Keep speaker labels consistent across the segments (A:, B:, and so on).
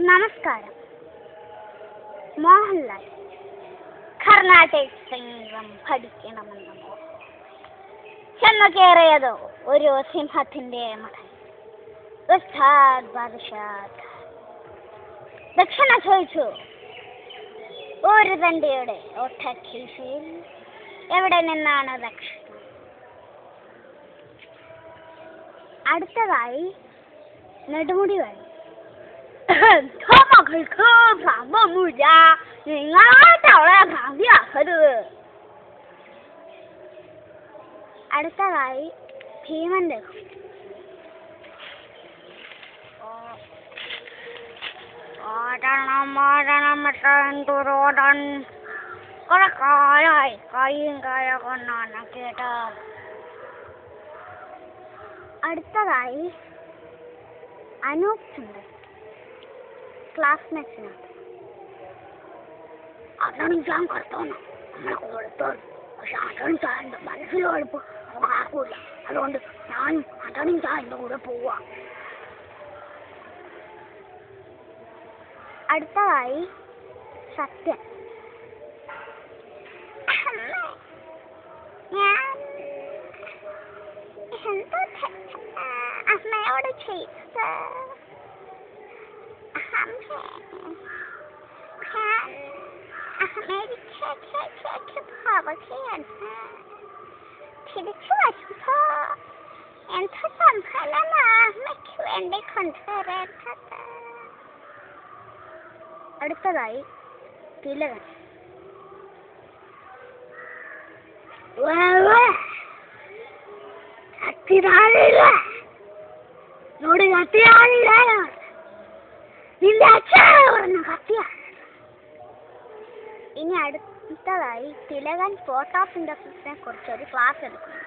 A: നമസ്കാരം. മോഹൻലാൽ കർണാടക സംഗീതം പഠിക്കണമെന്നോ ചെന്നു കയറിയതോ ഒരു സിംഹത്തിന്റെ മടൽ. ദക്ഷിണ ചോദിച്ചു ഒരു തണ്ടിയുടെ ഒട്ടക്കീശയിൽ. എവിടെ നിന്നാണ് ദക്ഷിണ? അടുത്തതായി നെടുമുടി വേണം. മക്കൾക്ക് ഭ്രാന്തൊന്നുമില്ല, നിങ്ങളായിട്ട് അവളെ ഭ്രാന്തിയാക്കരുത്. അടുത്തതായി ഭീമന്റെ കുറെ കാലായി കയ്യും കായ കൊണ്ടാണ് കേട്ട. അടുത്തതായി അനൂപ് ചന്ദ്രൻ ക്ലാസ്മേറ്റ്സിനാണ്. അതെനിക്കാൻ കറുത്തോന്നു നമ്മളെ കൊടുത്തോളൂ, പക്ഷെ അതെനിക്കാൻ്റെ മനസ്സിൽ എളുപ്പം നമുക്ക് ആക്കൂല. അതുകൊണ്ട് ഞാനും അതെനിക്കാൻ്റെ കൂടെ പോവാ. അടുത്തതായി സത്യൻ. ഞാൻ എന്തോ അമ്മയോട് ചെയ്ത് തിരിച്ചു വരുമ്പോ എന്തോ സംഭരണം അമ്മയ്ക്ക് വേണ്ടി കൊണ്ടുവരേണ്ടത്. അടുത്തതായി തിലകൻ. ഇനി അടുത്തതായി തിലകൻ ഫോട്ടോസിന്തസിസിനെ കുറിച്ചൊരു ക്ലാസ് എടുക്കുന്നു.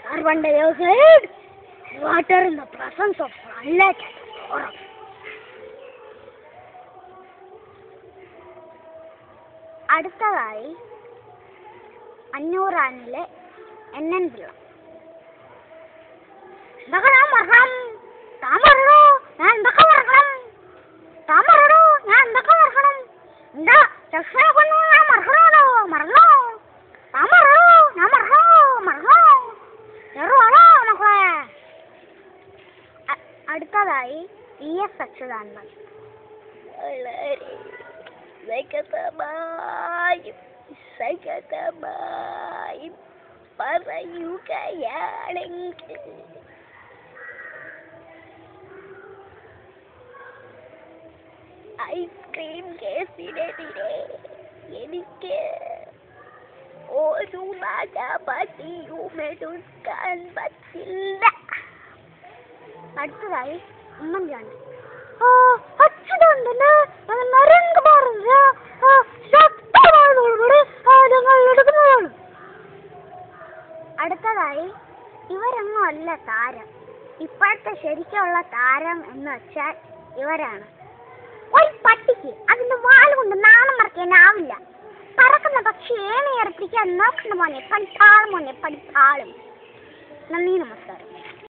A: Carbon dioxide, water in the presence of sunlight and aura. അടുത്തതായി അഞ്ഞൂറാനിലെ NN പിള്ള. എന്തൊക്കെ ഞാൻ മറക്കണം, താൻ മറണോ, ഞാൻ എന്തൊക്കെ മറക്കണം, താൻ മറണോ, ഞാൻ എന്തൊക്കെ മറക്കണം, എന്താ ചക്ഷനെ കൊന്നു ഞാൻ മറക്കണോ, മറന്നോ, താൻ മറണോ, ഞാൻ മറക്കണോ, മറന്നോ, ചെറുവാണോ മക്കളെ. അടുത്തതായി ES അച്യുതാനന്ദൻ. പറയുകയാണെങ്കിൽ ഐസ്ക്രീം കേസിനെതിരെ എനിക്ക് ഒരു നടപടിയും എടുക്കാൻ പറ്റില്ല. അടുത്തതായി ഉമ്മൻചാണ്ടി. അച്യുതാനന്ദന് അടുത്തതായി ഇവരൊന്നും അല്ല താരം. ഇപ്പോഴത്തെ ശരിക്കുള്ള താരം എന്ന് വെച്ചാൽ ഇവരാണ്. ഒരു പട്ടിക്ക് അതിന്റെ വാൽ കൊണ്ട് നാണം മറക്കാനാവില്ല. പറക്കുന്ന പക്ഷി ഏണി ഏർപ്പിക്കാൻ നോക്കണ്ട മോനെ, പഠിപ്പാളും മോനെ, പഠിപ്പാളും. നന്ദി, നമസ്കാരം.